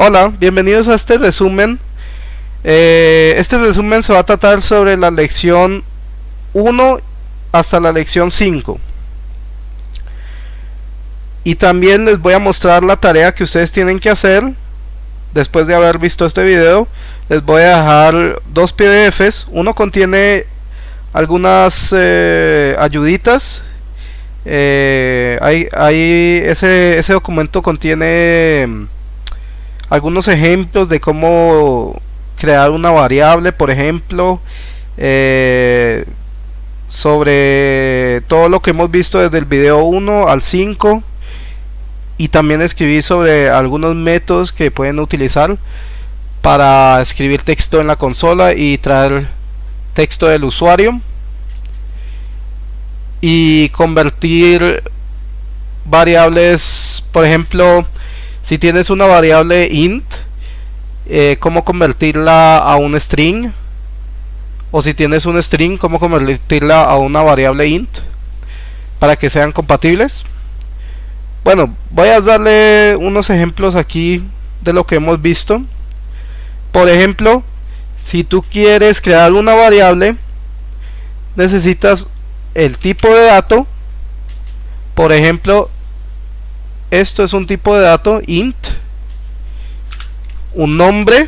Hola, bienvenidos a este resumen. Este resumen se va a tratar sobre la lección 1 hasta la lección 5. Y también les voy a mostrar la tarea que ustedes tienen que hacer. Después de haber visto este video, les voy a dejar dos PDFs. Uno contiene algunas ayuditas. Ese documento contiene algunos ejemplos de cómo crear una variable, por ejemplo, sobre todo lo que hemos visto desde el video 1 al 5, y también escribí sobre algunos métodos que pueden utilizar para escribir texto en la consola y traer texto del usuario y convertir variables. Por ejemplo, si tienes una variable int, cómo convertirla a un string, o si tienes un string, cómo convertirla a una variable int para que sean compatibles. Bueno, voy a darle unos ejemplos aquí de lo que hemos visto. Por ejemplo, si tú quieres crear una variable, necesitas el tipo de dato. Por ejemplo, esto es un tipo de dato int, un nombre,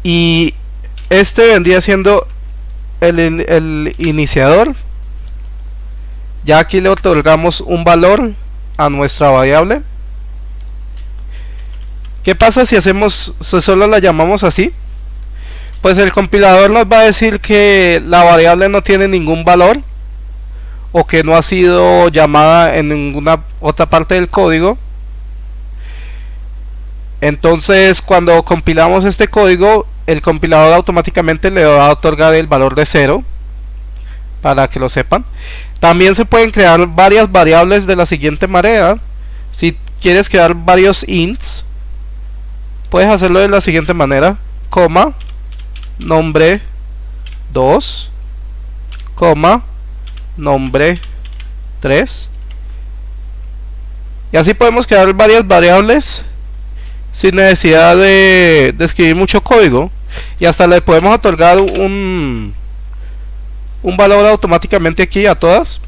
y este vendría siendo el iniciador. Ya aquí le otorgamos un valor a nuestra variable. ¿Qué pasa si hacemos solo la llamamos así? Pues el compilador nos va a decir que la variable no tiene ningún valor, o que no ha sido llamada en ninguna otra parte del código. Entonces, cuando compilamos este código, el compilador automáticamente le va a otorgar el valor de 0, para que lo sepan. También se pueden crear varias variables de la siguiente manera. Si quieres crear varios ints, puedes hacerlo de la siguiente manera: coma, nombre 2, coma, nombre 3. Y así podemos crear varias variables sin necesidad de escribir mucho código, y hasta le podemos otorgar un valor automáticamente aquí a todas,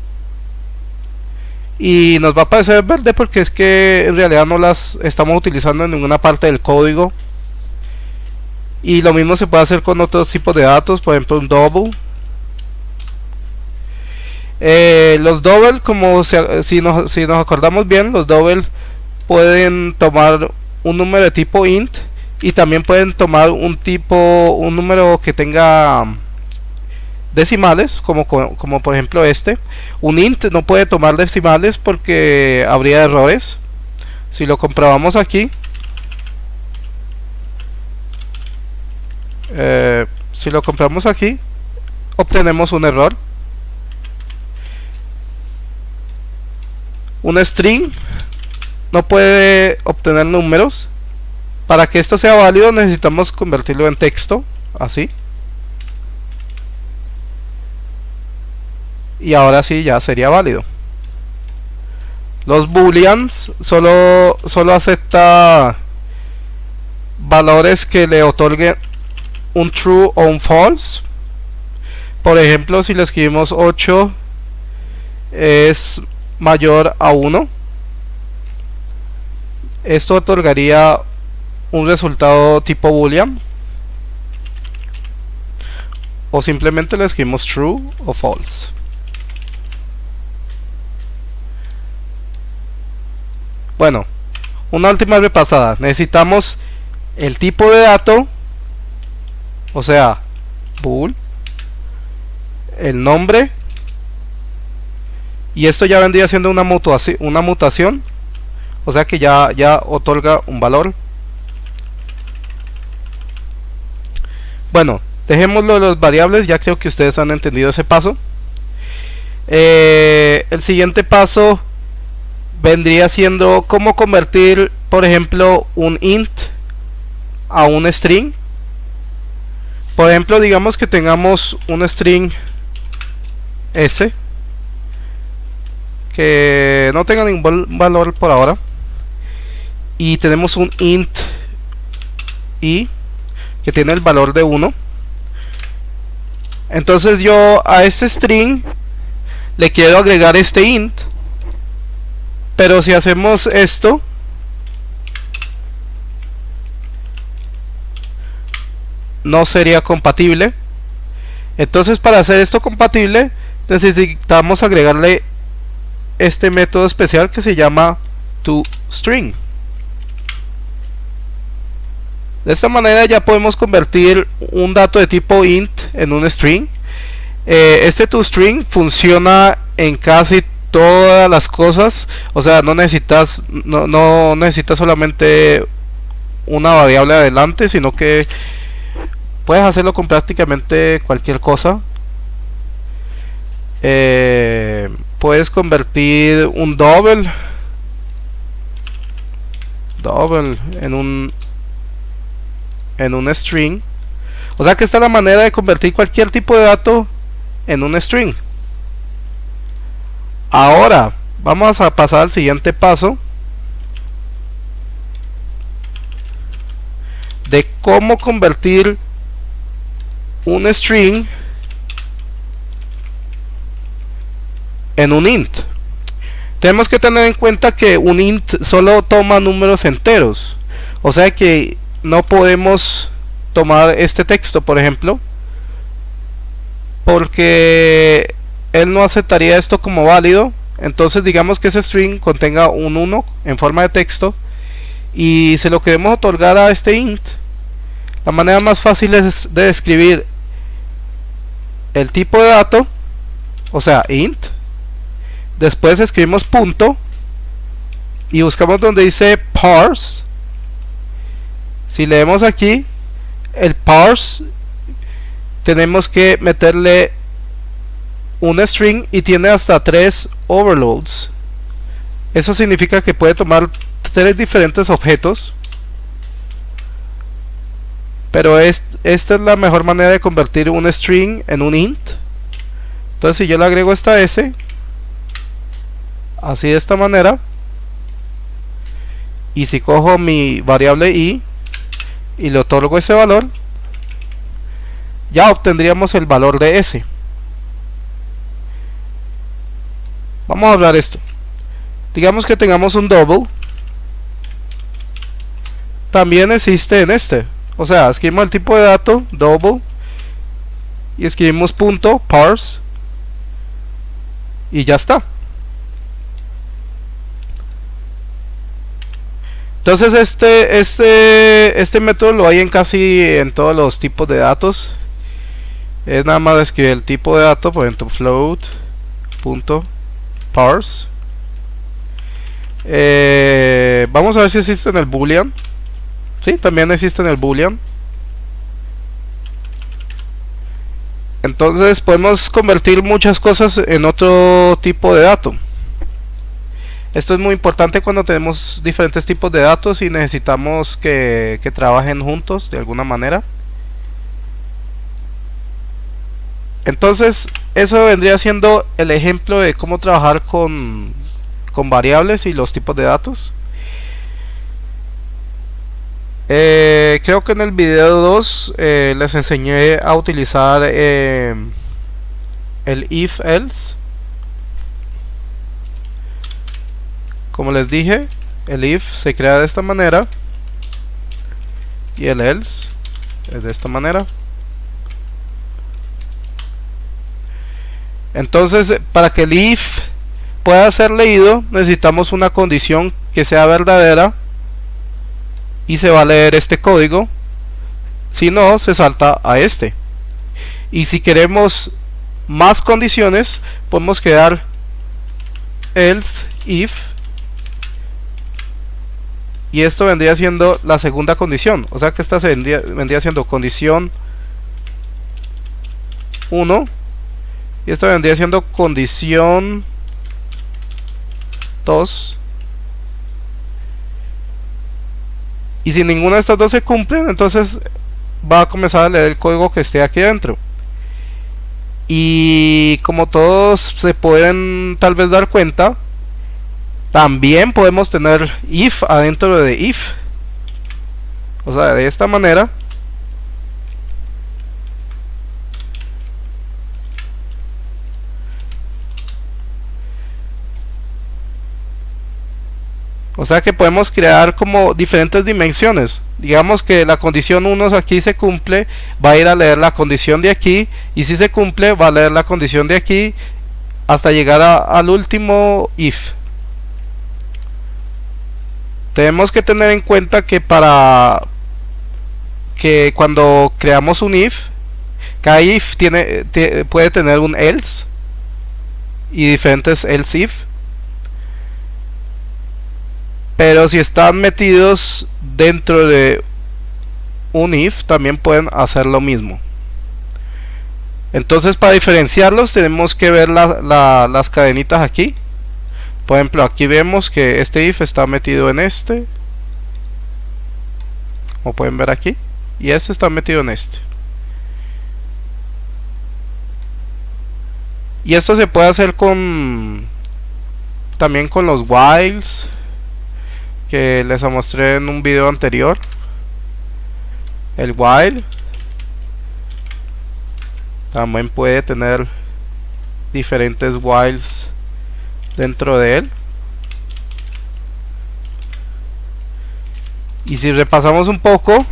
y nos va a aparecer verde porque es que en realidad no las estamos utilizando en ninguna parte del código. Y lo mismo se puede hacer con otros tipos de datos, por ejemplo un double. Los double, como si nos acordamos bien, los double pueden tomar un número de tipo int, y también pueden tomar un número que tenga decimales, como por ejemplo este. Un int no puede tomar decimales porque habría errores. Si lo comprobamos aquí, obtenemos un error. Un string no puede obtener números. Para que esto sea válido necesitamos convertirlo en texto, así. Y ahora sí ya sería válido. Los booleans solo acepta valores que le otorguen un true o un false. Por ejemplo, si le escribimos 8 es mayor a 1, esto otorgaría un resultado tipo boolean. O simplemente le escribimos true o false. Bueno, una última repasada. Necesitamos el tipo de dato, o sea, bool, el nombre, y esto ya vendría siendo una mutación, o sea que ya otorga un valor. Bueno, dejémoslo de las variables, ya creo que ustedes han entendido ese paso. El siguiente paso vendría siendo cómo convertir, por ejemplo, un int a un string. Por ejemplo, digamos que tengamos un string s que no tenga ningún valor por ahora, y tenemos un int i que tiene el valor de 1. Entonces yo a este string le quiero agregar este int, pero si hacemos esto, no sería compatible. Entonces para hacer esto compatible necesitamos agregarle este método especial que se llama toString. De esta manera ya podemos convertir un dato de tipo int en un string. Este toString funciona en casi todas las cosas, o sea, no necesitas solamente una variable adelante, sino que puedes hacerlo con prácticamente cualquier cosa. Puedes convertir un double en un string. O sea que esta es la manera de convertir cualquier tipo de dato en un string. Ahora vamos a pasar al siguiente paso de cómo convertir un string en un int. Tenemos que tener en cuenta que un int solo toma números enteros, o sea que no podemos tomar este texto, por ejemplo, porque él no aceptaría esto como válido. Entonces digamos que ese string contenga un 1 en forma de texto y se lo queremos otorgar a este int. La manera más fácil es de describir el tipo de dato, o sea, int. Después escribimos punto y buscamos donde dice parse. Si leemos aquí el parse, tenemos que meterle un string y tiene hasta 3 overloads. Eso significa que puede tomar 3 diferentes objetos, pero esta es la mejor manera de convertir un string en un int. Entonces si yo le agrego esta s, así de esta manera, y si cojo mi variable i y le otorgo ese valor, ya obtendríamos el valor de s. Vamos a hablar esto. Digamos que tengamos un double, también existe en este. O sea, escribimos el tipo de dato double y escribimos punto parse y ya está. Entonces este método lo hay en casi en todos los tipos de datos. Es nada más escribir el tipo de dato, por ejemplo float.parse. Vamos a ver si existe en el boolean. Sí, también existe en el boolean. Entonces podemos convertir muchas cosas en otro tipo de dato. Esto es muy importante cuando tenemos diferentes tipos de datos y necesitamos que trabajen juntos de alguna manera. Entonces eso vendría siendo el ejemplo de cómo trabajar con variables y los tipos de datos. Creo que en el video 2 les enseñé a utilizar el if else. Como les dije, el if se crea de esta manera y el else es de esta manera. Entonces, para que el if pueda ser leído, necesitamos una condición que sea verdadera y se va a leer este código. Si no, se salta a este. Y si queremos más condiciones, podemos crear else if, y esto vendría siendo la segunda condición. O sea que esta vendría siendo condición 1 y esta vendría siendo condición 2. Y si ninguna de estas dos se cumplen, entonces va a comenzar a leer el código que esté aquí adentro. Y como todos se pueden tal vez dar cuenta, También podemos tener if adentro de if, o sea, de esta manera. O sea que podemos crear como diferentes dimensiones. Digamos que la condición 1 aquí se cumple, va a ir a leer la condición de aquí, y si se cumple va a leer la condición de aquí hasta llegar al último if. Tenemos que tener en cuenta que cuando creamos un if, cada if puede tener un else y diferentes else if. Pero si están metidos dentro de un if, también pueden hacer lo mismo. Entonces, para diferenciarlos tenemos que ver las cadenitas aquí. Por ejemplo, aquí vemos que este if está metido en este, como pueden ver aquí, y este está metido en este. Y esto se puede hacer también con los whiles, que les mostré en un video anterior. El while también puede tener diferentes whiles dentro de él. Y si repasamos un poco,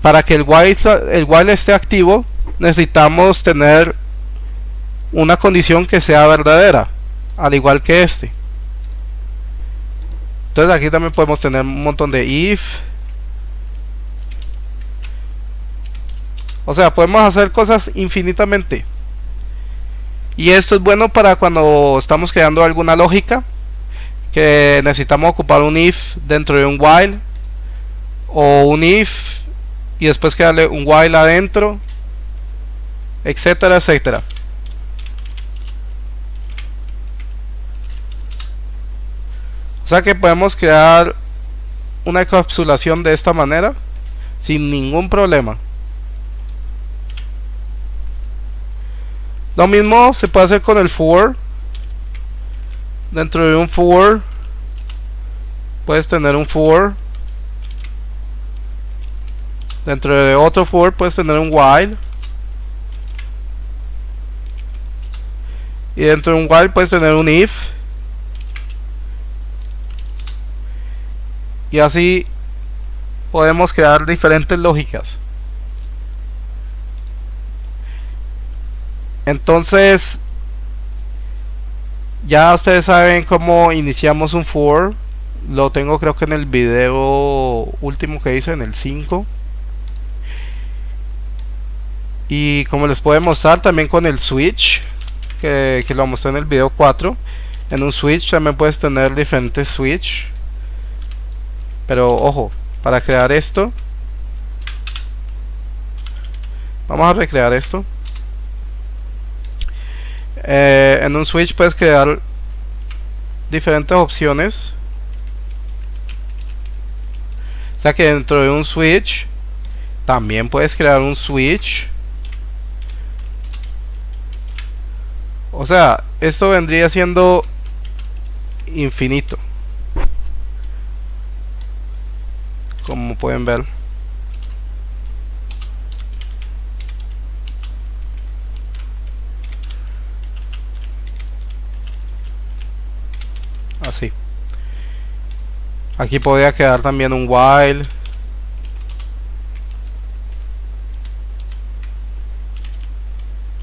para que el while esté activo, necesitamos tener una condición que sea verdadera, al igual que este. Entonces aquí también podemos tener un montón de if. O sea, podemos hacer cosas infinitamente. Y esto es bueno para cuando estamos creando alguna lógica, que necesitamos ocupar un if dentro de un while, o un if y después crearle un while adentro, etcétera, etcétera. O sea que podemos crear una encapsulación de esta manera sin ningún problema. Lo mismo se puede hacer con el for. Dentro de un for puedes tener un for. Dentro de otro for puedes tener un while. Y dentro de un while puedes tener un if. Y así podemos crear diferentes lógicas. Entonces, ya ustedes saben cómo iniciamos un for. Lo tengo creo que en el video último que hice, en el 5. Y como les puedo mostrar también con el switch, que lo mostré en el video 4. En un switch también puedes tener diferentes switch. Pero ojo, para crear esto, vamos a recrear esto. En un switch puedes crear diferentes opciones. O sea que dentro de un switch también puedes crear un switch. O sea, esto vendría siendo infinito, como pueden ver. Así. Aquí podría quedar también un while.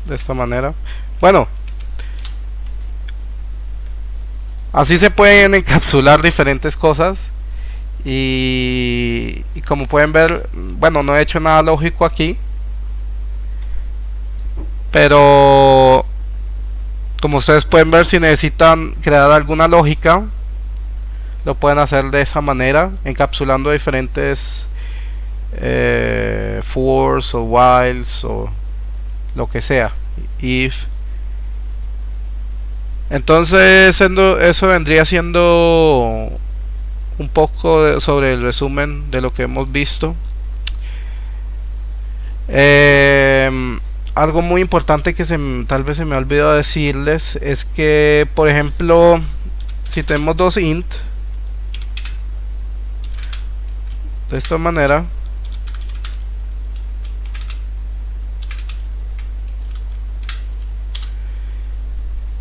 De esta manera. Bueno, así se pueden encapsular diferentes cosas. Y como pueden ver, bueno, no he hecho nada lógico aquí, pero como ustedes pueden ver, si necesitan crear alguna lógica, lo pueden hacer de esa manera, encapsulando diferentes fors o whiles o lo que sea, if. Entonces eso vendría siendo un poco sobre el resumen de lo que hemos visto. algo muy importante que tal vez se me ha olvidado decirles es que, por ejemplo, si tenemos dos int de esta manera,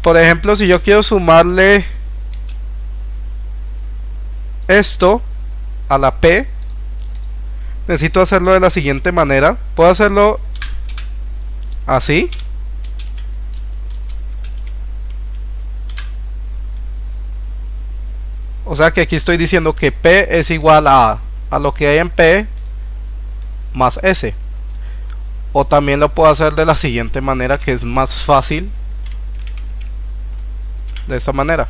por ejemplo, si yo quiero sumarle esto a la P, necesito hacerlo de la siguiente manera. Puedo hacerlo así. O sea que aquí estoy diciendo que P es igual a lo que hay en P más S. O también lo puedo hacer de la siguiente manera, que es más fácil. De esta manera.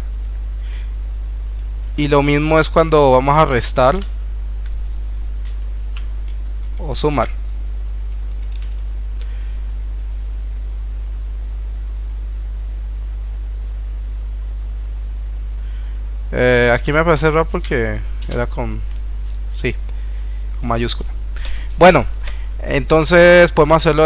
Y lo mismo es cuando vamos a restar o sumar. Aquí me aparece error porque era con mayúscula. Bueno, entonces podemos hacerlo